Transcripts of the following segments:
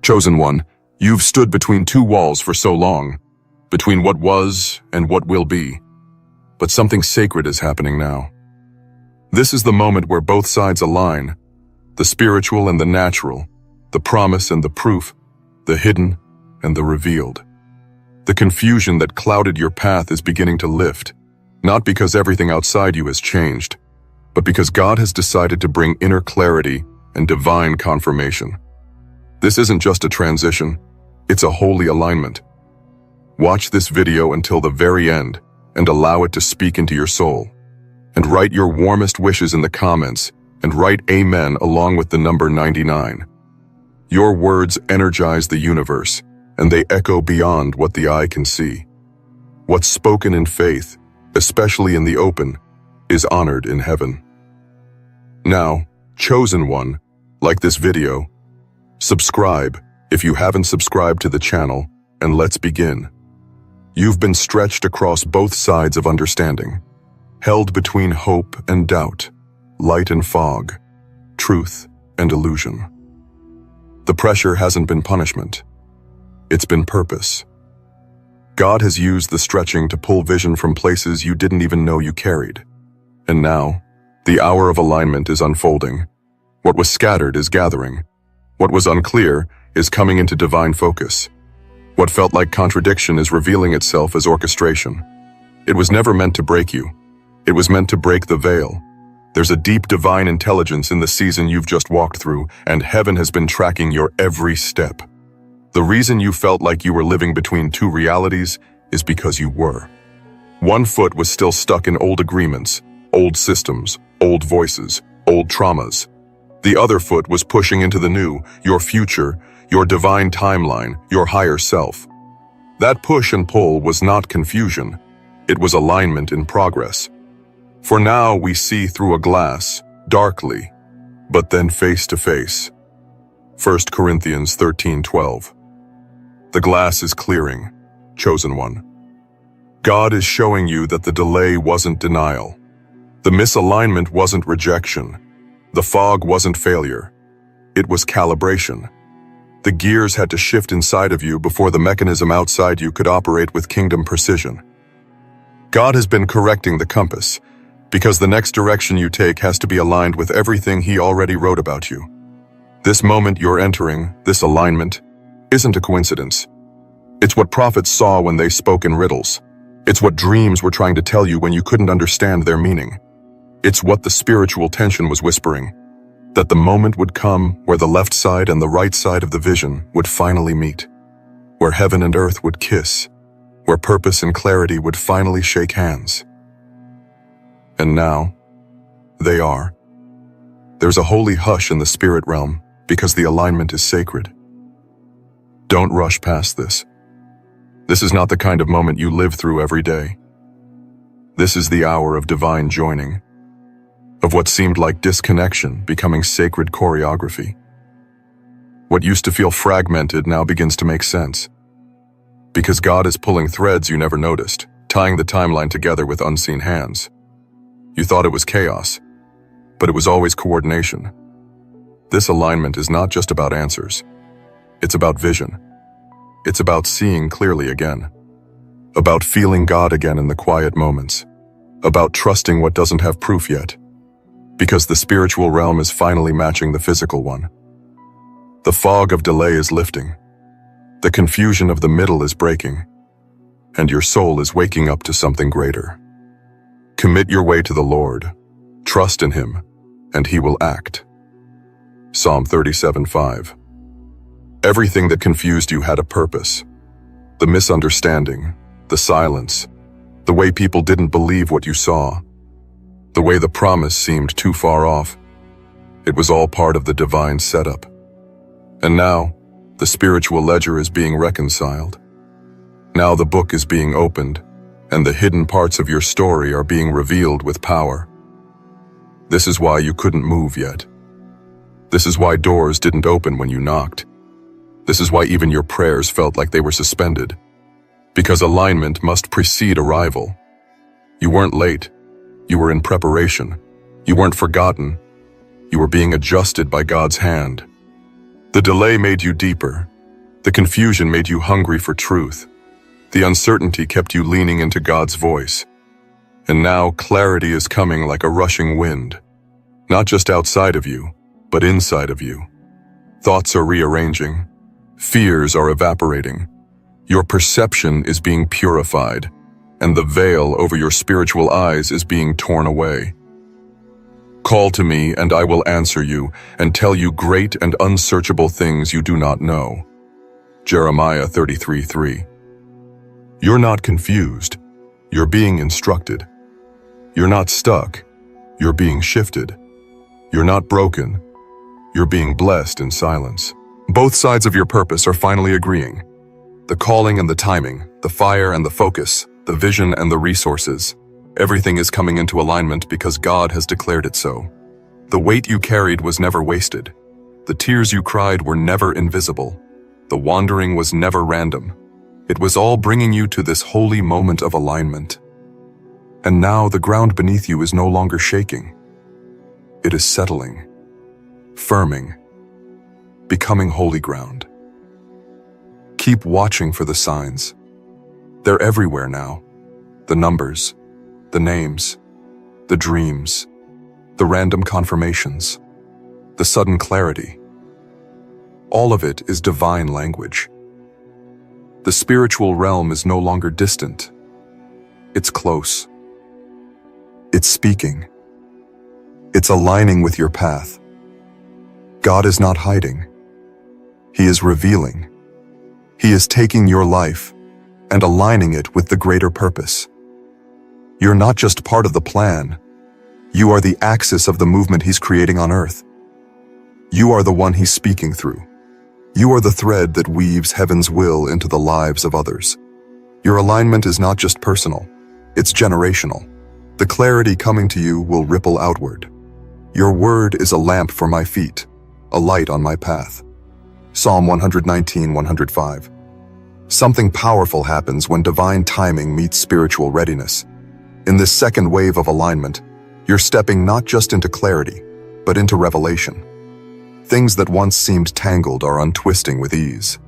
Chosen one, you've stood between two walls for so long, between what was and what will be. But something sacred is happening now. This is the moment where both sides align, the spiritual and the natural, the promise and the proof, the hidden and the revealed. The confusion that clouded your path is beginning to lift, not because everything outside you has changed, but because God has decided to bring inner clarity and divine confirmation. This isn't just a transition, it's a holy alignment. Watch this video until the very end and allow it to speak into your soul. And write your warmest wishes in the comments and write Amen along with the number 99. Your words energize the universe and they echo beyond what the eye can see. What's spoken in faith, especially in the open, is honored in heaven. Now, chosen one, like this video, subscribe if you haven't subscribed to the channel, and let's begin. You've been stretched across both sides of understanding, held between hope and doubt, light and fog, truth and illusion. The pressure hasn't been punishment. It's been purpose. God has used the stretching to pull vision from places you didn't even know you carried. And now, the hour of alignment is unfolding. What was scattered is gathering. What was unclear is coming into divine focus. What felt like contradiction is revealing itself as orchestration. It was never meant to break you. It was meant to break the veil. There's a deep divine intelligence in the season you've just walked through, and heaven has been tracking your every step. The reason you felt like you were living between two realities is because you were. One foot was still stuck in old agreements, old systems, old voices, old traumas. The other foot was pushing into the new, your future, your divine timeline, your higher self. That push and pull was not confusion. It was alignment in progress. For now we see through a glass, darkly, but then face to face. 1 Corinthians 13:12. The glass is clearing, chosen one. God is showing you that the delay wasn't denial. The misalignment wasn't rejection. The fog wasn't failure. It was calibration. The gears had to shift inside of you before the mechanism outside you could operate with kingdom precision. God has been correcting the compass, because the next direction you take has to be aligned with everything He already wrote about you. This moment you're entering, this alignment, isn't a coincidence. It's what prophets saw when they spoke in riddles. It's what dreams were trying to tell you when you couldn't understand their meaning. It's what the spiritual tension was whispering, that the moment would come where the left side and the right side of the vision would finally meet, where heaven and earth would kiss, where purpose and clarity would finally shake hands. And now, they are. There's a holy hush in the spirit realm because the alignment is sacred. Don't rush past this. This is not the kind of moment you live through every day. This is the hour of divine joining, of what seemed like disconnection becoming sacred choreography. What used to feel fragmented now begins to make sense, because God is pulling threads you never noticed, tying the timeline together with unseen hands. You thought it was chaos, but it was always coordination. This alignment is not just about answers. It's about vision. It's about seeing clearly again. About feeling God again in the quiet moments. About trusting what doesn't have proof yet. Because the spiritual realm is finally matching the physical one. The fog of delay is lifting. The confusion of the middle is breaking. And your soul is waking up to something greater. Commit your way to the Lord. Trust in Him, and He will act. Psalm 37:5. Everything that confused you had a purpose. The misunderstanding, the silence, the way people didn't believe what you saw, the way the promise seemed too far off. It was all part of the divine setup. And now, the spiritual ledger is being reconciled. Now the book is being opened, and the hidden parts of your story are being revealed with power. This is why you couldn't move yet. This is why doors didn't open when you knocked. This is why even your prayers felt like they were suspended. Because alignment must precede arrival. You weren't late. You were in preparation. You weren't forgotten. You were being adjusted by God's hand. The delay made you deeper, The confusion made you hungry for truth. The uncertainty kept you leaning into God's voice. And now clarity is coming like a rushing wind, not just outside of you, but inside of you. Thoughts are rearranging. Fears are evaporating. Your perception is being purified, and the veil over your spiritual eyes is being torn away. Call to me, and I will answer you, and tell you great and unsearchable things you do not know. Jeremiah 33:3. You're not confused. You're being instructed. You're not stuck. You're being shifted. You're not broken. You're being blessed in silence. Both sides of your purpose are finally agreeing. The calling and the timing, the fire and the focus, the vision and the resources. Everything is coming into alignment because God has declared it so. The weight you carried was never wasted. The tears you cried were never invisible. The wandering was never random. It was all bringing you to this holy moment of alignment. And now the ground beneath you is no longer shaking. It is settling, firming, becoming holy ground. Keep watching for the signs. They're everywhere now. The numbers, the names, the dreams, the random confirmations, the sudden clarity. All of it is divine language. The spiritual realm is no longer distant. It's close. It's speaking. It's aligning with your path. God is not hiding. He is revealing. He is taking your life and aligning it with the greater purpose. You're not just part of the plan. You are the axis of the movement He's creating on earth. You are the one He's speaking through. You are the thread that weaves heaven's will into the lives of others. Your alignment is not just personal, it's generational. The clarity coming to you will ripple outward. Your word is a lamp for my feet, a light on my path. Psalm 119:105. Something powerful happens when divine timing meets spiritual readiness. In this second wave of alignment, you're stepping not just into clarity, but into revelation. Things that once seemed tangled are untwisting with ease.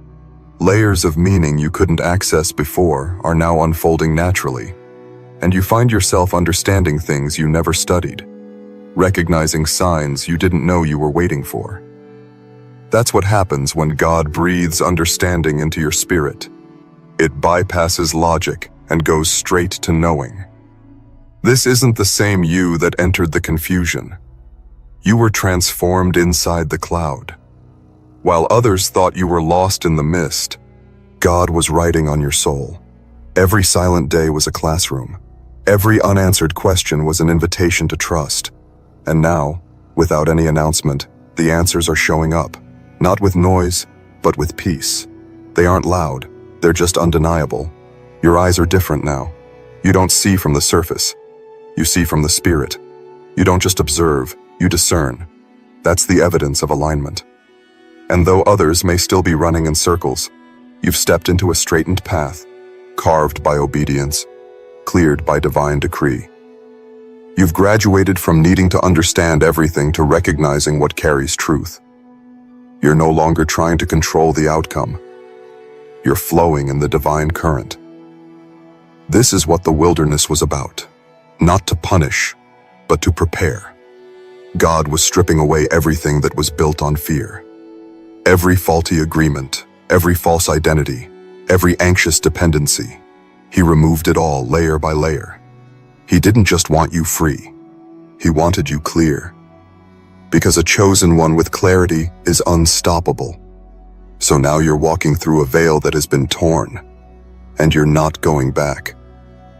Layers of meaning you couldn't access before are now unfolding naturally, and you find yourself understanding things you never studied, recognizing signs you didn't know you were waiting for. That's what happens when God breathes understanding into your spirit. It bypasses logic and goes straight to knowing. This isn't the same you that entered the confusion. You were transformed inside the cloud. While others thought you were lost in the mist, God was writing on your soul. Every silent day was a classroom. Every unanswered question was an invitation to trust. And now, without any announcement, the answers are showing up. Not with noise, but with peace. They aren't loud, they're just undeniable. Your eyes are different now. You don't see from the surface. You see from the spirit. You don't just observe, you discern. That's the evidence of alignment. And though others may still be running in circles, you've stepped into a straightened path, carved by obedience, cleared by divine decree. You've graduated from needing to understand everything to recognizing what carries truth. You're no longer trying to control the outcome. You're flowing in the divine current. This is what the wilderness was about. Not to punish, but to prepare. God was stripping away everything that was built on fear. Every faulty agreement, every false identity, every anxious dependency. He removed it all layer by layer. He didn't just want you free. He wanted you clear. Because a chosen one with clarity is unstoppable. So now you're walking through a veil that has been torn, and you're not going back.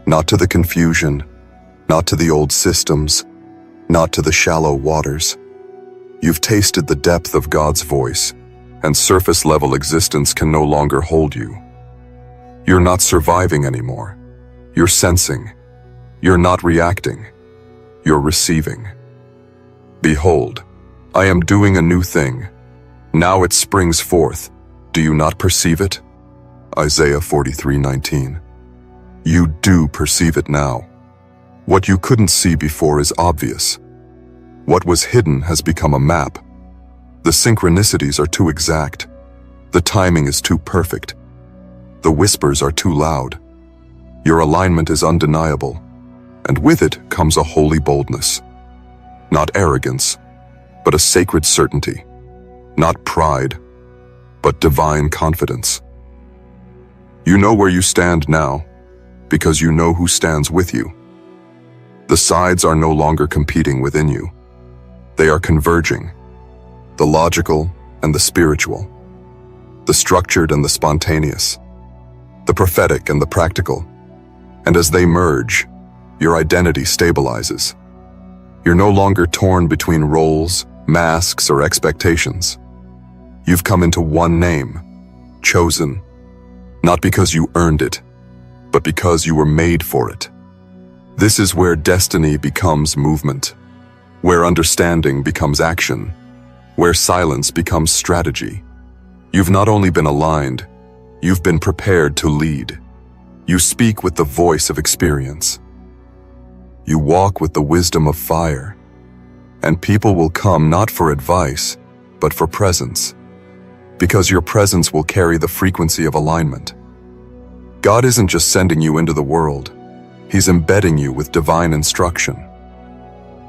Not to the confusion, not to the old systems, not to the shallow waters. You've tasted the depth of God's voice, and surface-level existence can no longer hold you. You're not surviving anymore. You're sensing. You're not reacting. You're receiving. Behold, I am doing a new thing. Now it springs forth. Do you not perceive it? Isaiah 43:19. You do perceive it now. What you couldn't see before is obvious. What was hidden has become a map. The synchronicities are too exact. The timing is too perfect. The whispers are too loud. Your alignment is undeniable, and with it comes a holy boldness. Not arrogance, but a sacred certainty. Not pride, but divine confidence. You know where you stand now, because you know who stands with you. The sides are no longer competing within you. They are converging. The logical and the spiritual. The structured and the spontaneous. The prophetic and the practical. And as they merge, your identity stabilizes. You're no longer torn between roles, masks, or expectations. You've come into one name, chosen, not because you earned it, but because you were made for it. This is where destiny becomes movement, where understanding becomes action, where silence becomes strategy. You've not only been aligned, you've been prepared to lead. You speak with the voice of experience. You walk with the wisdom of fire. And people will come not for advice, but for presence. Because your presence will carry the frequency of alignment. God isn't just sending you into the world. He's embedding you with divine instruction.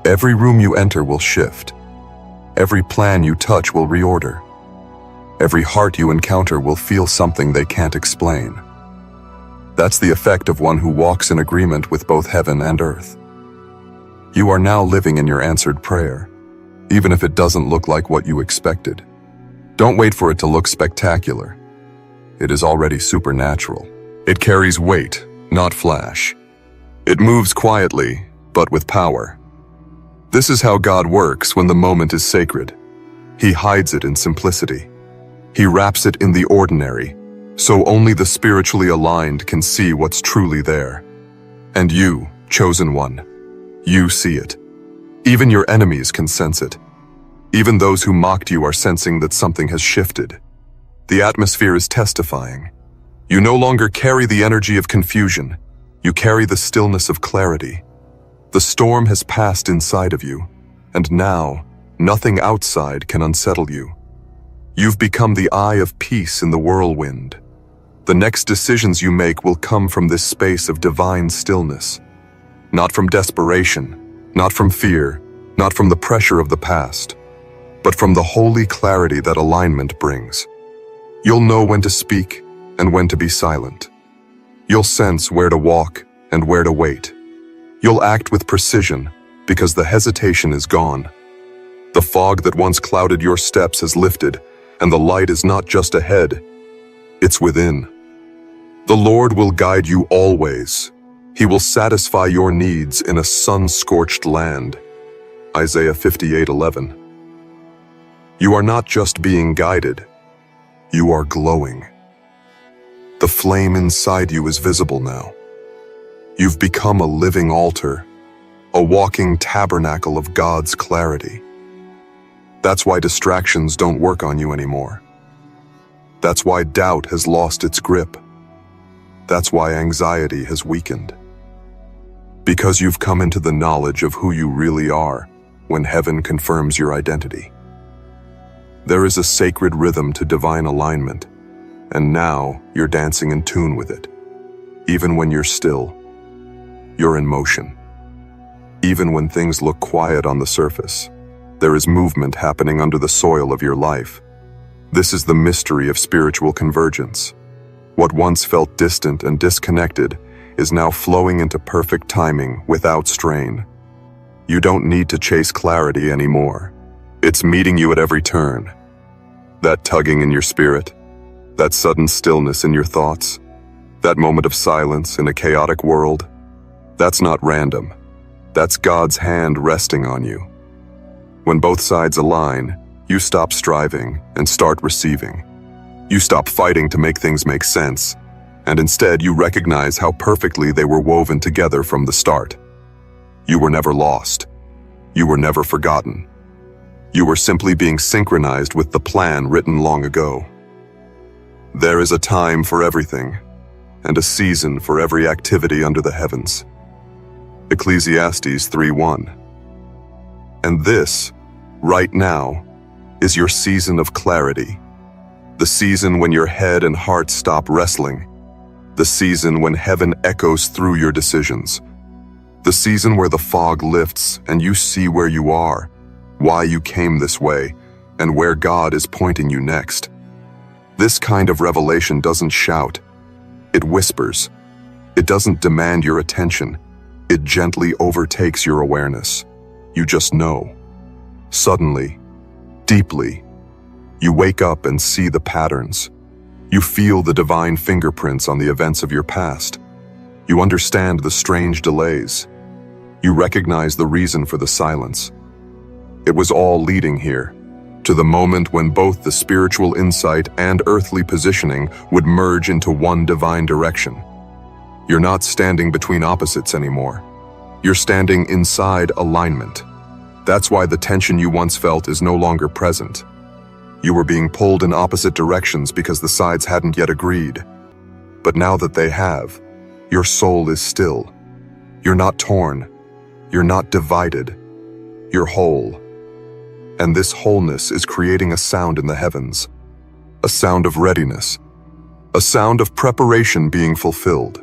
Every room you enter will shift. Every plan you touch will reorder. Every heart you encounter will feel something they can't explain. That's the effect of one who walks in agreement with both heaven and earth. You are now living in your answered prayer, even if it doesn't look like what you expected. Don't wait for it to look spectacular. It is already supernatural. It carries weight, not flash. It moves quietly, but with power. This is how God works when the moment is sacred. He hides it in simplicity. He wraps it in the ordinary, so only the spiritually aligned can see what's truly there. And you, chosen one, you see it. Even your enemies can sense it. Even those who mocked you are sensing that something has shifted. The atmosphere is testifying. You no longer carry the energy of confusion. You carry the stillness of clarity. The storm has passed inside of you, and now, nothing outside can unsettle you. You've become the eye of peace in the whirlwind. The next decisions you make will come from this space of divine stillness. Not from desperation, not from fear, not from the pressure of the past, but from the holy clarity that alignment brings. You'll know when to speak and when to be silent. You'll sense where to walk and where to wait. You'll act with precision because the hesitation is gone. The fog that once clouded your steps has lifted, and the light is not just ahead, it's within. The Lord will guide you always. He will satisfy your needs in a sun-scorched land. Isaiah 58:11. You are not just being guided, you are glowing. The flame inside you is visible now. You've become a living altar, a walking tabernacle of God's clarity. That's why distractions don't work on you anymore. That's why doubt has lost its grip. That's why anxiety has weakened. Because you've come into the knowledge of who you really are when heaven confirms your identity. There is a sacred rhythm to divine alignment, and now you're dancing in tune with it. Even when you're still, you're in motion. Even when things look quiet on the surface, there is movement happening under the soil of your life. This is the mystery of spiritual convergence. What once felt distant and disconnected is now flowing into perfect timing without strain. You don't need to chase clarity anymore. It's meeting you at every turn. That tugging in your spirit, that sudden stillness in your thoughts, that moment of silence in a chaotic world, that's not random. That's God's hand resting on you. When both sides align, you stop striving and start receiving. You stop fighting to make things make sense, and instead you recognize how perfectly they were woven together from the start. You were never lost. You were never forgotten. You were simply being synchronized with the plan written long ago. There is a time for everything, and a season for every activity under the heavens. Ecclesiastes 3:1. And this, right now, is your season of clarity. The season when your head and heart stop wrestling. The season when heaven echoes through your decisions. The season where the fog lifts and you see where you are, why you came this way, and where God is pointing you next. This kind of revelation doesn't shout. It whispers. It doesn't demand your attention. It gently overtakes your awareness. You just know. Suddenly, deeply, you wake up and see the patterns. You feel the divine fingerprints on the events of your past. You understand the strange delays. You recognize the reason for the silence. It was all leading here, to the moment when both the spiritual insight and earthly positioning would merge into one divine direction. You're not standing between opposites anymore. You're standing inside alignment. That's why the tension you once felt is no longer present. You were being pulled in opposite directions because the sides hadn't yet agreed. But now that they have, your soul is still. You're not torn. You're not divided. You're whole. And this wholeness is creating a sound in the heavens. A sound of readiness. A sound of preparation being fulfilled.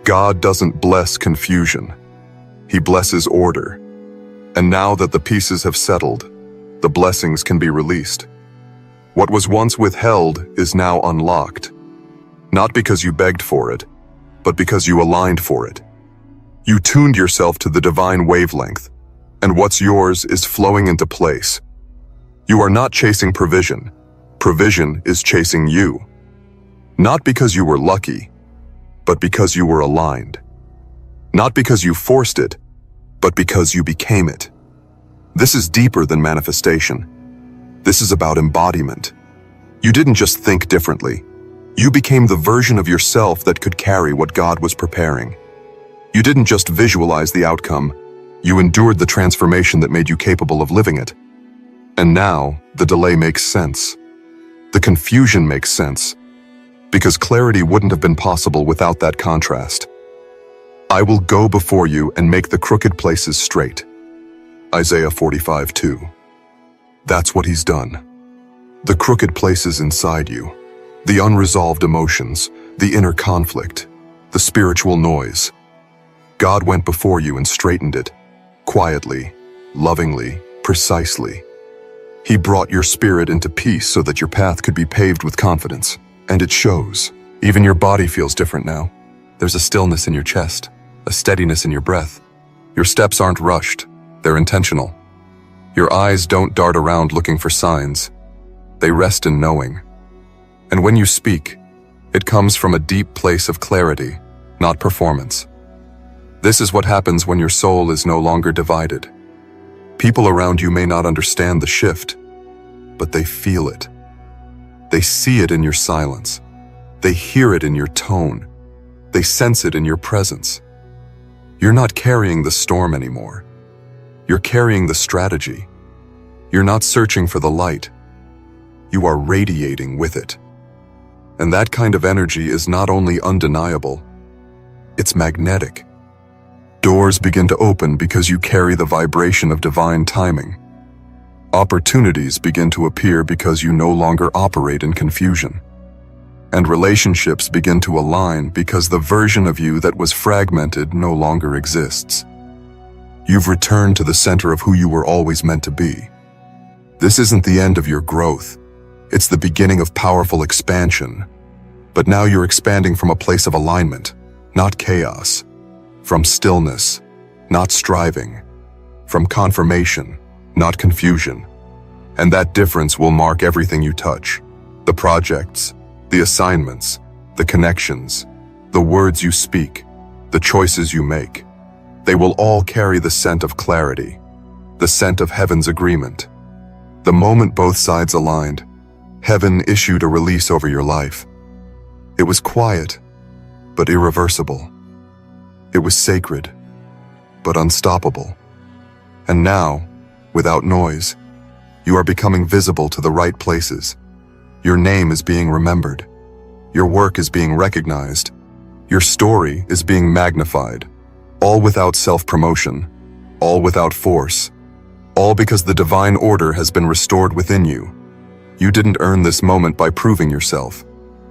God doesn't bless confusion. He blesses order. And now that the pieces have settled, the blessings can be released. What was once withheld is now unlocked. Not because you begged for it, but because you aligned for it. You tuned yourself to the divine wavelength, and what's yours is flowing into place. You are not chasing provision. Provision is chasing you. Not because you were lucky, but because you were aligned. Not because you forced it, but because you became it. This is deeper than manifestation. This is about embodiment. You didn't just think differently. You became the version of yourself that could carry what God was preparing. You didn't just visualize the outcome. You endured the transformation that made you capable of living it. And now, the delay makes sense. The confusion makes sense. Because clarity wouldn't have been possible without that contrast. I will go before you and make the crooked places straight. Isaiah 45:2. That's what he's done. The crooked places inside you, the unresolved emotions, the inner conflict, the spiritual noise. God went before you and straightened it, quietly, lovingly, precisely. He brought your spirit into peace so that your path could be paved with confidence. And it shows. Even your body feels different now. There's a stillness in your chest, a steadiness in your breath. Your steps aren't rushed, they're intentional. Your eyes don't dart around looking for signs. They rest in knowing. And when you speak, it comes from a deep place of clarity, not performance. This is what happens when your soul is no longer divided. People around you may not understand the shift, but they feel it. They see it in your silence. They hear it in your tone. They sense it in your presence. You're not carrying the storm anymore. You're carrying the strategy. You're not searching for the light. You are radiating with it. And that kind of energy is not only undeniable, it's magnetic. Doors begin to open because you carry the vibration of divine timing. Opportunities begin to appear because you no longer operate in confusion. And relationships begin to align because the version of you that was fragmented no longer exists. You've returned to the center of who you were always meant to be. This isn't the end of your growth. It's the beginning of powerful expansion. But now you're expanding from a place of alignment, not chaos. From stillness, not striving. From confirmation, not confusion. And that difference will mark everything you touch. The projects, the assignments, the connections, the words you speak, the choices you make. They will all carry the scent of clarity, the scent of heaven's agreement. The moment both sides aligned, heaven issued a release over your life. It was quiet, but irreversible. It was sacred, but unstoppable. And now, without noise, you are becoming visible to the right places. Your name is being remembered. Your work is being recognized. Your story is being magnified. All without self-promotion, all without force, all because the divine order has been restored within you. You didn't earn this moment by proving yourself.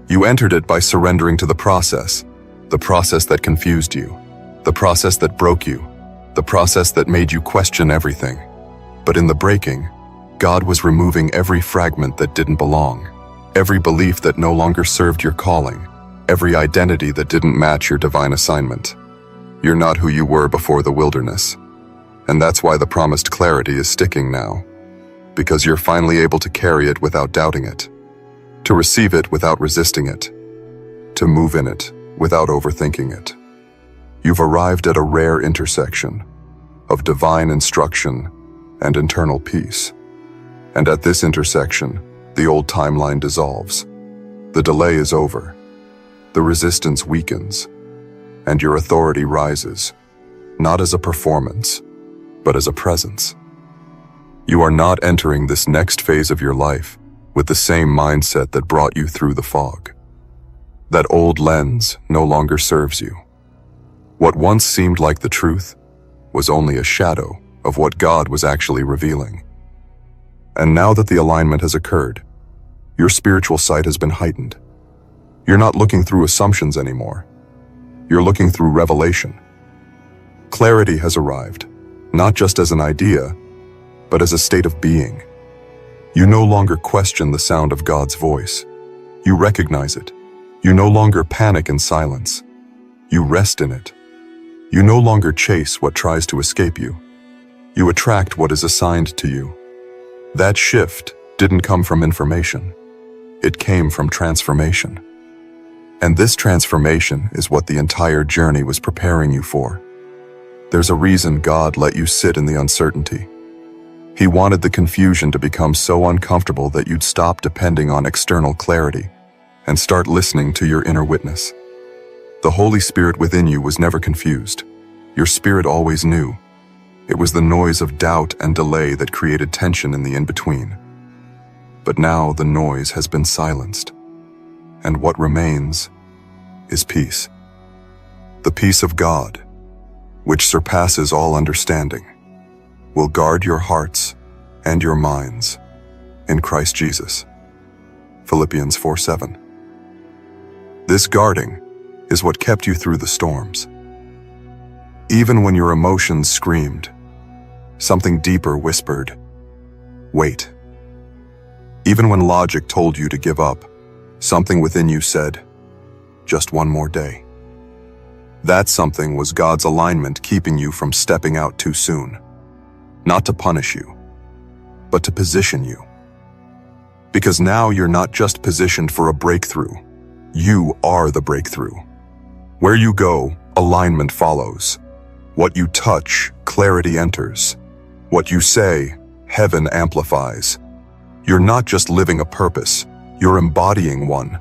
You entered it by surrendering to the process that confused you, the process that broke you, the process that made you question everything. But in the breaking, God was removing every fragment that didn't belong, every belief that no longer served your calling, every identity that didn't match your divine assignment. You're not who you were before the wilderness. And that's why the promised clarity is sticking now. Because you're finally able to carry it without doubting it, to receive it without resisting it, to move in it without overthinking it. You've arrived at a rare intersection of divine instruction and internal peace. And at this intersection, the old timeline dissolves. The delay is over. The resistance weakens. And your authority rises, not as a performance, but as a presence. You are not entering this next phase of your life with the same mindset that brought you through the fog. That old lens no longer serves you. What once seemed like the truth was only a shadow of what God was actually revealing. And now that the alignment has occurred, your spiritual sight has been heightened. You're not looking through assumptions anymore. You're looking through revelation. Clarity has arrived, not just as an idea, but as a state of being. You no longer question the sound of God's voice. You recognize it. You no longer panic in silence. You rest in it. You no longer chase what tries to escape you. You attract what is assigned to you. That shift didn't come from information. It came from transformation. And this transformation is what the entire journey was preparing you for. There's a reason God let you sit in the uncertainty. He wanted the confusion to become so uncomfortable that you'd stop depending on external clarity and start listening to your inner witness. The Holy Spirit within you was never confused. Your spirit always knew. It was the noise of doubt and delay that created tension in the in-between. But now the noise has been silenced, and what remains is peace. The peace of God, which surpasses all understanding, will guard your hearts and your minds in Christ Jesus. Philippians 4:7. This guarding is what kept you through the storms. Even when your emotions screamed, something deeper whispered, "Wait." Even when logic told you to give up, something within you said, "Just one more day." That something was God's alignment keeping you from stepping out too soon. Not to punish you, but to position you. Because now you're not just positioned for a breakthrough. You are the breakthrough. Where you go, alignment follows. What you touch, clarity enters. What you say, heaven amplifies. You're not just living a purpose, you're embodying one.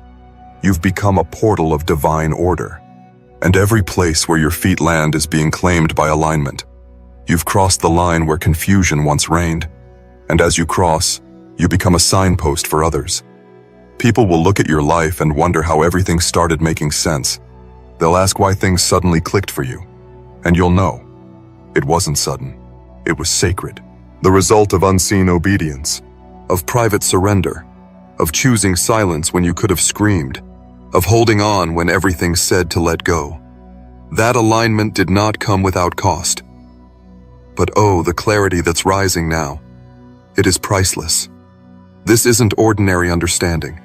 You've become a portal of divine order. And every place where your feet land is being claimed by alignment. You've crossed the line where confusion once reigned. And as you cross, you become a signpost for others. People will look at your life and wonder how everything started making sense. They'll ask why things suddenly clicked for you. And you'll know. It wasn't sudden. It was sacred. The result of unseen obedience, of private surrender, of choosing silence when you could have screamed, of holding on when everything said to let go. That alignment did not come without cost. But oh, the clarity that's rising now. It is priceless. This isn't ordinary understanding.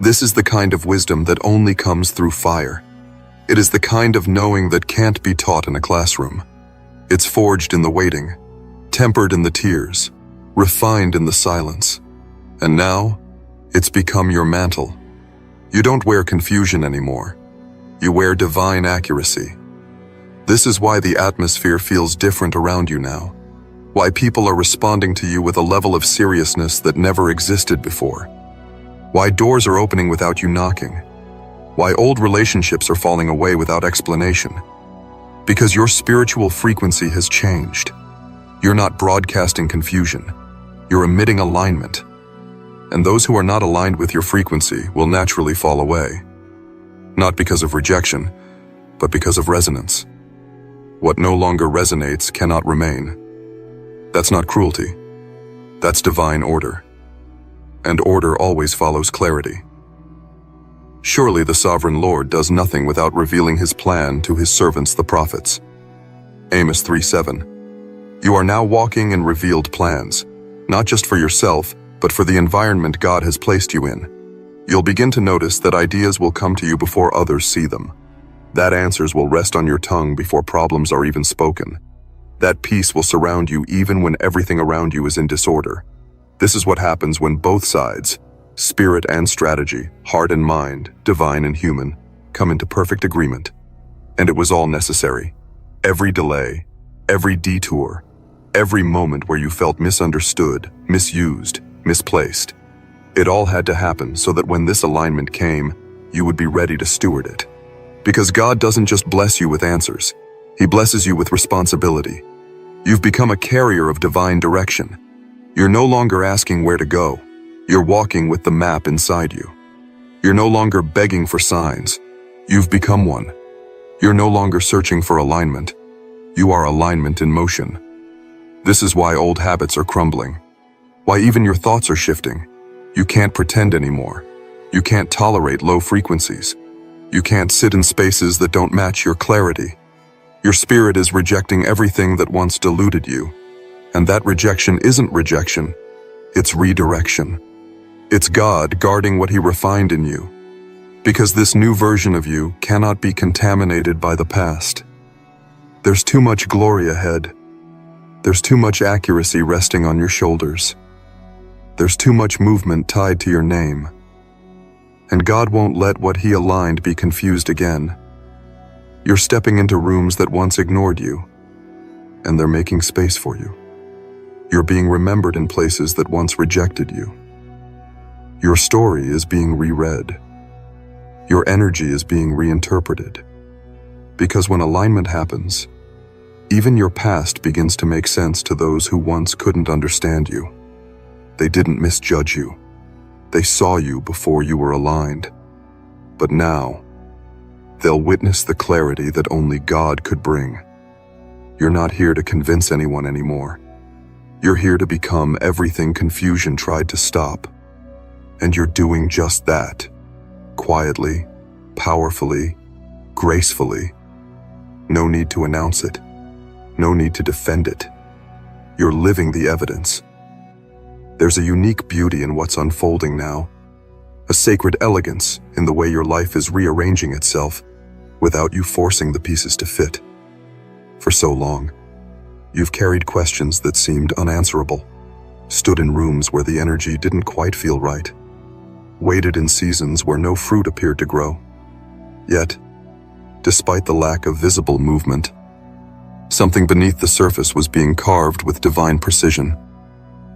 This is the kind of wisdom that only comes through fire. It is the kind of knowing that can't be taught in a classroom. It's forged in the waiting, tempered in the tears, refined in the silence. And now, it's become your mantle. You don't wear confusion anymore. You wear divine accuracy. This is why the atmosphere feels different around you now. Why people are responding to you with a level of seriousness that never existed before. Why doors are opening without you knocking. Why old relationships are falling away without explanation. Because your spiritual frequency has changed. You're not broadcasting confusion. You're emitting alignment. And those who are not aligned with your frequency will naturally fall away. Not because of rejection, but because of resonance. What no longer resonates cannot remain. That's not cruelty. That's divine order. and order always follows clarity. Surely the sovereign Lord does nothing without revealing his plan to his servants the prophets. Amos 3:7. You are now walking in revealed plans, not just for yourself, but for the environment God has placed you in. You'll begin to notice that ideas will come to you before others see them. That answers will rest on your tongue before problems are even spoken. That peace will surround you even when everything around you is in disorder. This is what happens when both sides, spirit and strategy, heart and mind, divine and human, come into perfect agreement. And it was all necessary. Every delay, every detour, every moment where you felt misunderstood, misused, misplaced. It all had to happen so that when this alignment came, you would be ready to steward it. Because God doesn't just bless you with answers, He blesses you with responsibility. You've become a carrier of divine direction. You're no longer asking where to go. You're walking with the map inside you. You're no longer begging for signs. You've become one. You're no longer searching for alignment. You are alignment in motion. This is why old habits are crumbling. Why even your thoughts are shifting. You can't pretend anymore. You can't tolerate low frequencies. You can't sit in spaces that don't match your clarity. Your spirit is rejecting everything that once deluded you. And that rejection isn't rejection. It's redirection. It's God guarding what He refined in you. Because this new version of you cannot be contaminated by the past. There's too much glory ahead. There's too much accuracy resting on your shoulders. There's too much movement tied to your name. And God won't let what He aligned be confused again. You're stepping into rooms that once ignored you, and they're making space for you. You're being remembered in places that once rejected you. Your story is being reread. Your energy is being reinterpreted. Because when alignment happens, even your past begins to make sense to those who once couldn't understand you. They didn't misjudge you. They saw you before you were aligned. But now, they'll witness the clarity that only God could bring. You're not here to convince anyone anymore. You're here to become everything confusion tried to stop. And you're doing just that. Quietly, powerfully, gracefully. No need to announce it. No need to defend it. You're living the evidence. There's a unique beauty in what's unfolding now. A sacred elegance in the way your life is rearranging itself without you forcing the pieces to fit. For so long, you've carried questions that seemed unanswerable, stood in rooms where the energy didn't quite feel right, waited in seasons where no fruit appeared to grow. Yet, despite the lack of visible movement, something beneath the surface was being carved with divine precision.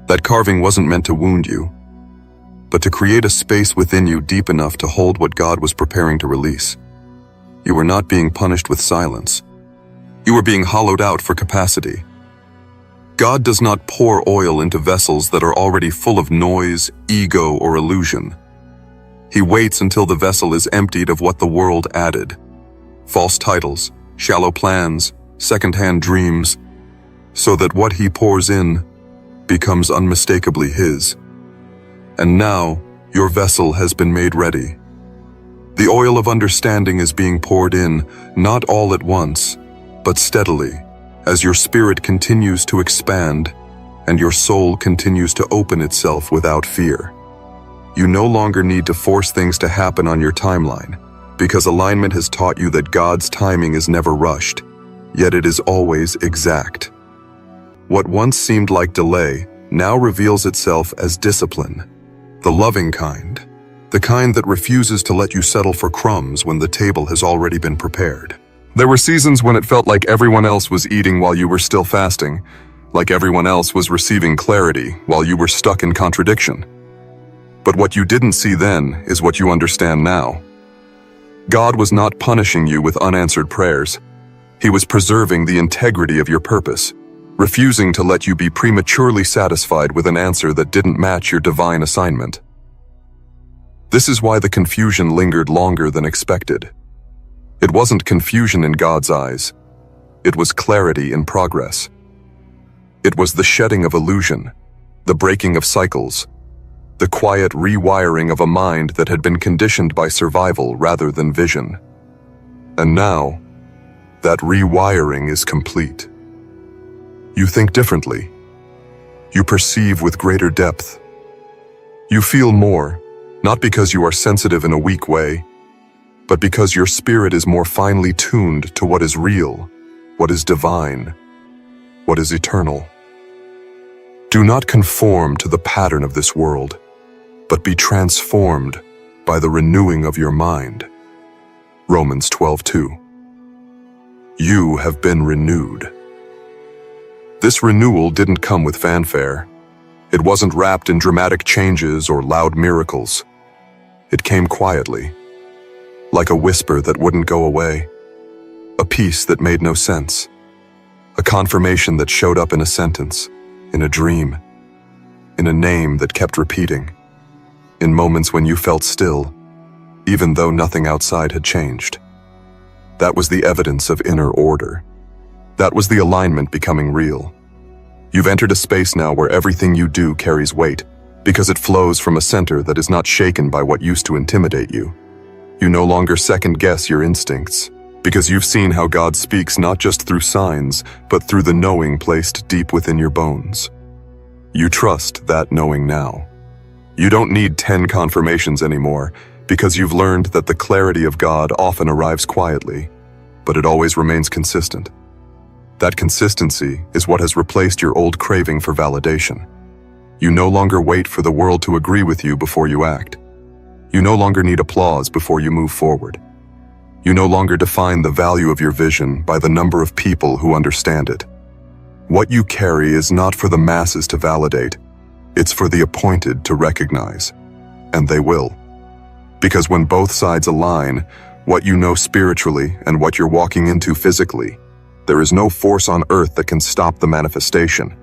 That carving wasn't meant to wound you, but to create a space within you deep enough to hold what God was preparing to release. You were not being punished with silence. You were being hollowed out for capacity. God does not pour oil into vessels that are already full of noise, ego, or illusion. He waits until the vessel is emptied of what the world added. False titles, shallow plans, second-hand dreams, so that what He pours in becomes unmistakably His. And now, your vessel has been made ready. The oil of understanding is being poured in, not all at once, but steadily, as your spirit continues to expand and your soul continues to open itself without fear. You no longer need to force things to happen on your timeline, because alignment has taught you that God's timing is never rushed, yet it is always exact. What once seemed like delay now reveals itself as discipline, the loving kind, the kind that refuses to let you settle for crumbs when the table has already been prepared. There were seasons when it felt like everyone else was eating while you were still fasting, like everyone else was receiving clarity while you were stuck in contradiction. But what you didn't see then is what you understand now. God was not punishing you with unanswered prayers. He was preserving the integrity of your purpose, refusing to let you be prematurely satisfied with an answer that didn't match your divine assignment. This is why the confusion lingered longer than expected. It wasn't confusion in God's eyes. It was clarity in progress. It was the shedding of illusion, the breaking of cycles, the quiet rewiring of a mind that had been conditioned by survival rather than vision. And now, that rewiring is complete. You think differently. You perceive with greater depth. You feel more, not because you are sensitive in a weak way, but because your spirit is more finely tuned to what is real, what is divine, what is eternal. Do not conform to the pattern of this world, but be transformed by the renewing of your mind. Romans 12:2. You have been renewed. This renewal didn't come with fanfare. It wasn't wrapped in dramatic changes or loud miracles. It came quietly, like a whisper that wouldn't go away, a peace that made no sense, a confirmation that showed up in a sentence, in a dream, in a name that kept repeating, in moments when you felt still, even though nothing outside had changed. That was the evidence of inner order. That was the alignment becoming real. You've entered a space now where everything you do carries weight, because it flows from a center that is not shaken by what used to intimidate you. You no longer second-guess your instincts, because you've seen how God speaks not just through signs, but through the knowing placed deep within your bones. You trust that knowing now. You don't need 10 confirmations anymore, because you've learned that the clarity of God often arrives quietly, but it always remains consistent. That consistency is what has replaced your old craving for validation. You no longer wait for the world to agree with you before you act. You no longer need applause before you move forward. You no longer define the value of your vision by the number of people who understand it. What you carry is not for the masses to validate. It's for the appointed to recognize. And they will. Because when both sides align, what you know spiritually and what you're walking into physically, there is no force on earth that can stop the manifestation.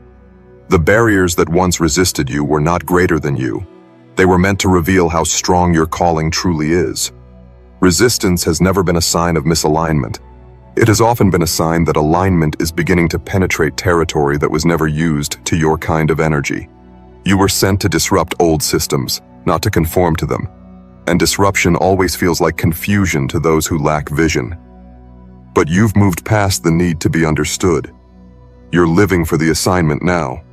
The barriers that once resisted you were not greater than you. They were meant to reveal how strong your calling truly is. Resistance has never been a sign of misalignment. It has often been a sign that alignment is beginning to penetrate territory that was never used to your kind of energy. You were sent to disrupt old systems, not to conform to them. And disruption always feels like confusion to those who lack vision. But you've moved past the need to be understood. You're living for the assignment now.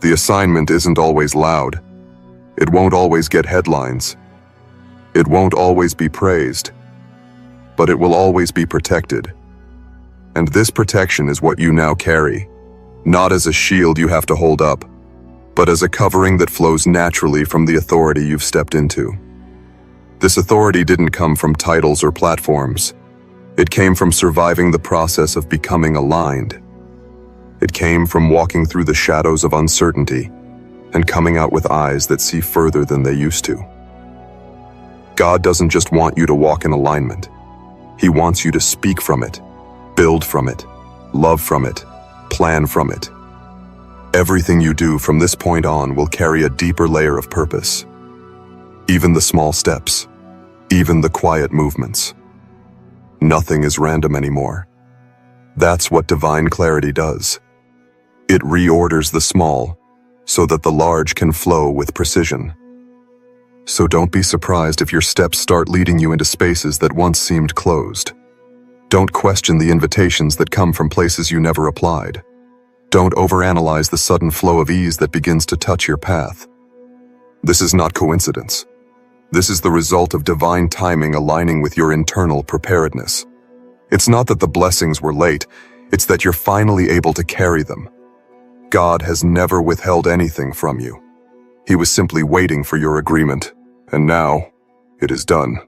The assignment isn't always loud. It won't always get headlines. It won't always be praised. But it will always be protected. And this protection is what you now carry, not as a shield you have to hold up, but as a covering that flows naturally from the authority you've stepped into. This authority didn't come from titles or platforms. It came from surviving the process of becoming aligned. It came from walking through the shadows of uncertainty and coming out with eyes that see further than they used to. God doesn't just want you to walk in alignment. He wants you to speak from it, build from it, love from it, plan from it. Everything you do from this point on will carry a deeper layer of purpose. Even the small steps, even the quiet movements. Nothing is random anymore. That's what divine clarity does. It reorders the small so that the large can flow with precision. So don't be surprised if your steps start leading you into spaces that once seemed closed. Don't question the invitations that come from places you never applied. Don't overanalyze the sudden flow of ease that begins to touch your path. This is not coincidence. This is the result of divine timing aligning with your internal preparedness. It's not that the blessings were late, it's that you're finally able to carry them. God has never withheld anything from you. He was simply waiting for your agreement, and now it is done,